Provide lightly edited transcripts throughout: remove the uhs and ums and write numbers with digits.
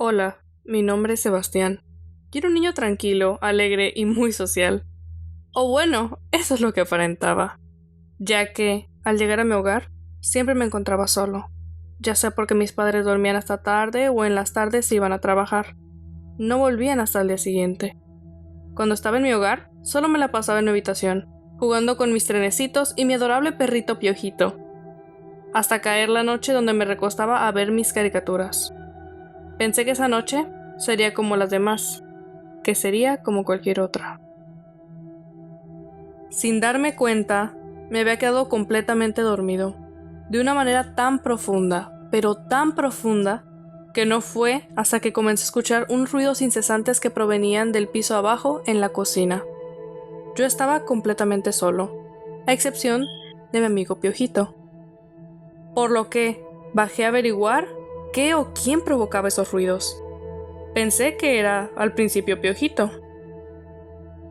Hola, mi nombre es Sebastián. Quiero un niño tranquilo, alegre y muy social. O bueno, eso es lo que aparentaba, ya que, al llegar a mi hogar, siempre me encontraba solo, ya sea porque mis padres dormían hasta tarde o en las tardes se iban a trabajar. No volvían hasta el día siguiente. Cuando estaba en mi hogar, solo me la pasaba en mi habitación, jugando con mis trenecitos y mi adorable perrito Piojito, hasta caer la noche donde me recostaba a ver mis caricaturas. Pensé que esa noche sería como las demás, que sería como cualquier otra. Sin darme cuenta, me había quedado completamente dormido, de una manera tan profunda, pero tan profunda, que no fue hasta que comencé a escuchar unos ruidos incesantes que provenían del piso abajo en la cocina. Yo estaba completamente solo, a excepción de mi amigo Piojito. Por lo que bajé a averiguar qué o quién provocaba esos ruidos. Pensé que era al principio Piojito,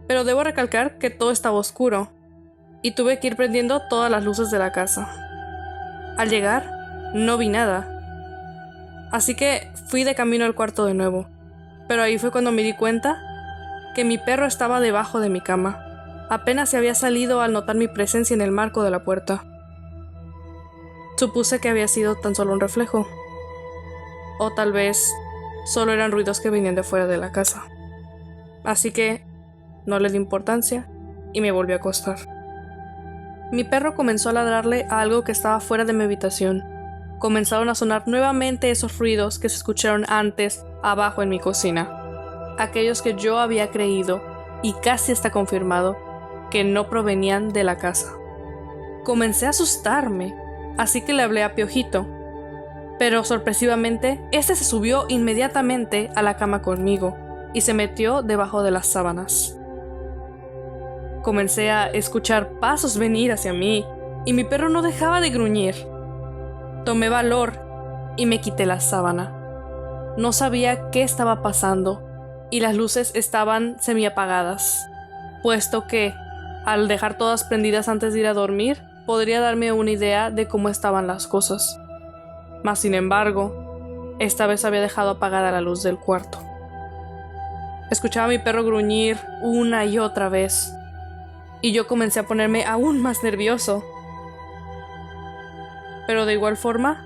pero debo recalcar que todo estaba oscuro y tuve que ir prendiendo todas las luces de la casa. Al llegar, no vi nada, así que fui de camino al cuarto de nuevo, pero ahí fue cuando me di cuenta que mi perro estaba debajo de mi cama. Apenas se había salido al notar mi presencia en el marco de la puerta. Supuse que había sido tan solo un reflejo, o tal vez solo eran ruidos que venían de fuera de la casa. Así que no le di importancia y me volví a acostar. Mi perro comenzó a ladrarle a algo que estaba fuera de mi habitación. Comenzaron a sonar nuevamente esos ruidos que se escucharon antes abajo en mi cocina. Aquellos que yo había creído, y casi está confirmado, que no provenían de la casa. Comencé a asustarme, así que le hablé a Piojito. Pero sorpresivamente, este se subió inmediatamente a la cama conmigo y se metió debajo de las sábanas. Comencé a escuchar pasos venir hacia mí y mi perro no dejaba de gruñir. Tomé valor y me quité la sábana. No sabía qué estaba pasando y las luces estaban semiapagadas, puesto que, al dejar todas prendidas antes de ir a dormir, podría darme una idea de cómo estaban las cosas. Mas sin embargo, esta vez había dejado apagada la luz del cuarto. Escuchaba a mi perro gruñir una y otra vez, y yo comencé a ponerme aún más nervioso. Pero de igual forma,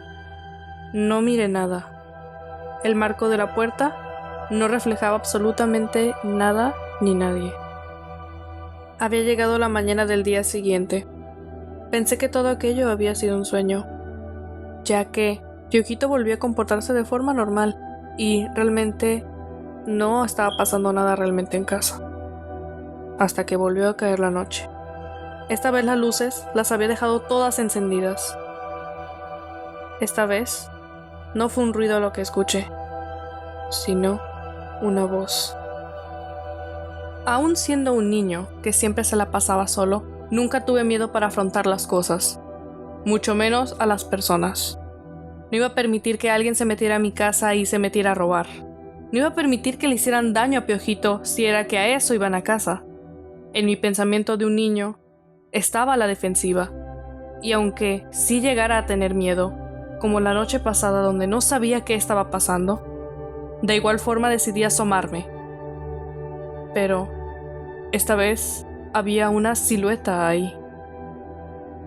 no miré nada. El marco de la puerta no reflejaba absolutamente nada ni nadie. Había llegado la mañana del día siguiente. Pensé que todo aquello había sido un sueño, ya que Piojito volvió a comportarse de forma normal y realmente no estaba pasando nada realmente en casa. Hasta que volvió a caer la noche. Esta vez las luces las había dejado todas encendidas. Esta vez no fue un ruido lo que escuché, sino una voz. Aún siendo un niño que siempre se la pasaba solo, nunca tuve miedo para afrontar las cosas, mucho menos a las personas. No iba a permitir que alguien se metiera a mi casa y se metiera a robar. No iba a permitir que le hicieran daño a Piojito si era que a eso iban a casa. En mi pensamiento de un niño, estaba a la defensiva. Y aunque sí llegara a tener miedo, como la noche pasada donde no sabía qué estaba pasando, de igual forma decidí asomarme. Pero esta vez había una silueta ahí.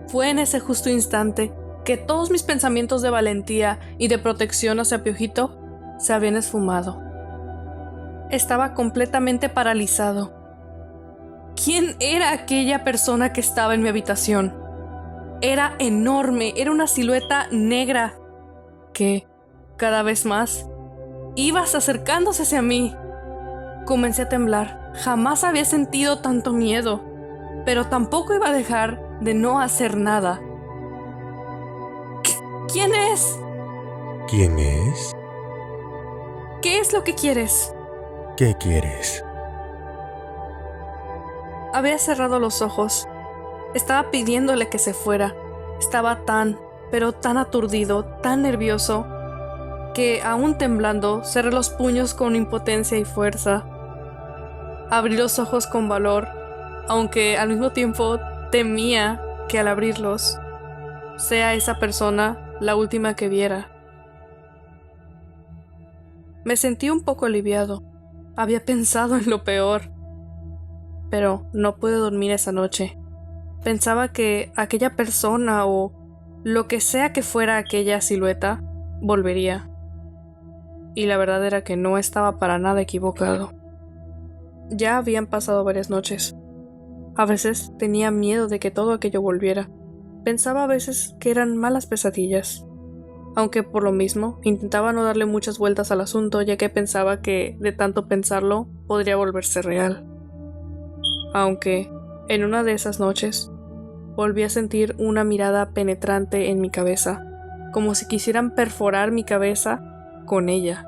Fue en ese justo instante que todos mis pensamientos de valentía y de protección hacia Piojito se habían esfumado. Estaba completamente paralizado. ¿Quién era aquella persona que estaba en mi habitación? Era enorme, era una silueta negra que, cada vez más, iba acercándose hacia mí. Comencé a temblar. Jamás había sentido tanto miedo, pero tampoco iba a dejar de no hacer nada. ¿Quién es? ¿Quién es? ¿Qué es lo que quieres? ¿Qué quieres? Había cerrado los ojos. Estaba pidiéndole que se fuera. Estaba tan, pero tan aturdido, tan nervioso, que aún temblando, cerré los puños con impotencia y fuerza. Abrí los ojos con valor, aunque al mismo tiempo temía que al abrirlos, sea esa persona la última que viera. Me sentí un poco aliviado. Había pensado en lo peor. Pero no pude dormir esa noche. Pensaba que aquella persona o lo que sea que fuera aquella silueta volvería. Y la verdad era que no estaba para nada equivocado. Ya habían pasado varias noches. A veces tenía miedo de que todo aquello volviera. Pensaba a veces que eran malas pesadillas. Aunque por lo mismo intentaba no darle muchas vueltas al asunto, ya que pensaba que de tanto pensarlo podría volverse real. Aunque en una de esas noches volví a sentir una mirada penetrante en mi cabeza, como si quisieran perforar mi cabeza con ella.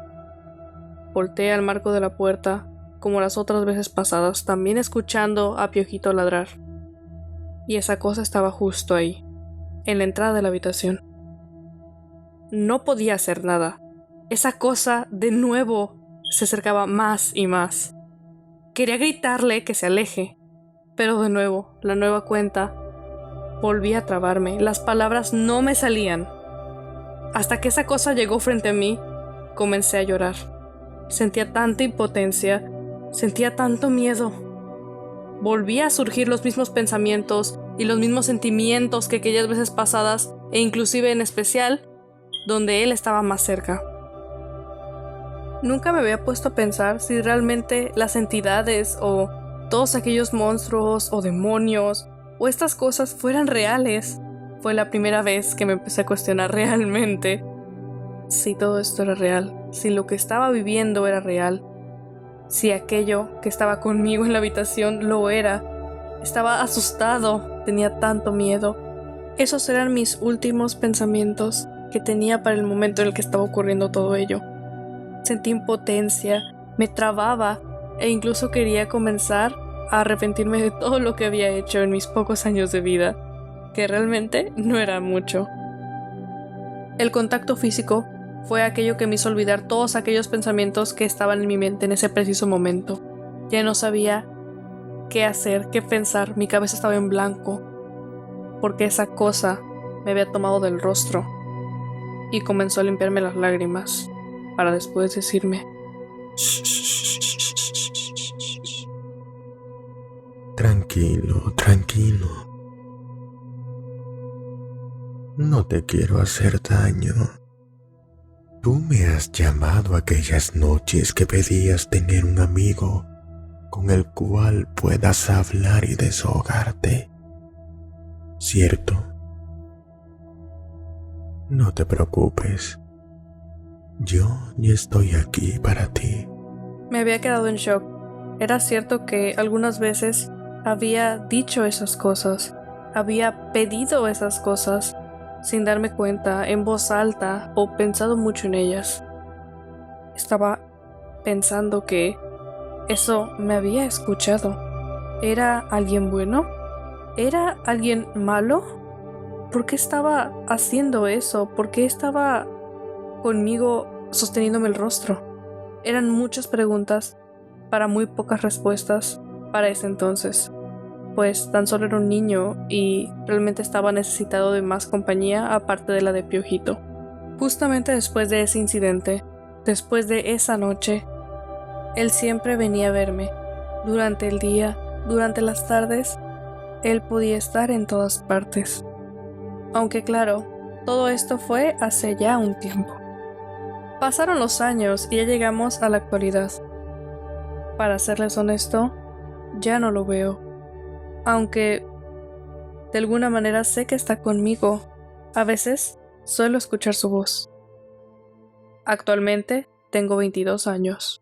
Volteé al marco de la puerta, como las otras veces pasadas, también escuchando a Piojito ladrar. Y esa cosa estaba justo ahí, en la entrada de la habitación. No podía hacer nada. Esa cosa, de nuevo, se acercaba más y más. Quería gritarle que se aleje, pero de nuevo, la nueva cuenta, volví a trabarme. Las palabras no me salían. Hasta que esa cosa llegó frente a mí, comencé a llorar. Sentía tanta impotencia, sentía tanto miedo. Volvía a surgir los mismos pensamientos y los mismos sentimientos que aquellas veces pasadas, e inclusive en especial, donde él estaba más cerca. Nunca me había puesto a pensar si realmente las entidades o todos aquellos monstruos o demonios o estas cosas fueran reales. Fue la primera vez que me empecé a cuestionar realmente si todo esto era real, si lo que estaba viviendo era real, si aquello que estaba conmigo en la habitación lo era. Estaba asustado, tenía tanto miedo. Esos eran mis últimos pensamientos que tenía para el momento en el que estaba ocurriendo todo ello. Sentí impotencia, me trababa e incluso quería comenzar a arrepentirme de todo lo que había hecho en mis pocos años de vida, que realmente no era mucho. El contacto físico fue aquello que me hizo olvidar todos aquellos pensamientos que estaban en mi mente en ese preciso momento. Ya no sabía qué hacer, qué pensar, mi cabeza estaba en blanco, porque esa cosa me había tomado del rostro y comenzó a limpiarme las lágrimas, para después decirme: Tranquilo, tranquilo. No te quiero hacer daño. Tú me has llamado aquellas noches que pedías tener un amigo con el cual puedas hablar y desahogarte, ¿cierto? No te preocupes. Yo ya estoy aquí para ti. Me había quedado en shock. Era cierto que algunas veces había dicho esas cosas, había pedido esas cosas, sin darme cuenta, en voz alta o pensado mucho en ellas. Estaba pensando que eso me había escuchado. ¿Era alguien bueno? ¿Era alguien malo? ¿Por qué estaba haciendo eso? ¿Por qué estaba conmigo sosteniéndome el rostro? Eran muchas preguntas para muy pocas respuestas para ese entonces, pues tan solo era un niño y realmente estaba necesitado de más compañía aparte de la de Piojito. Justamente después de ese incidente, después de esa noche, él siempre venía a verme. Durante el día, durante las tardes, él podía estar en todas partes. Aunque claro, todo esto fue hace ya un tiempo. Pasaron los años y ya llegamos a la actualidad. Para serles honesto, ya no lo veo. Aunque de alguna manera sé que está conmigo. A veces suelo escuchar su voz. Actualmente tengo 22 años.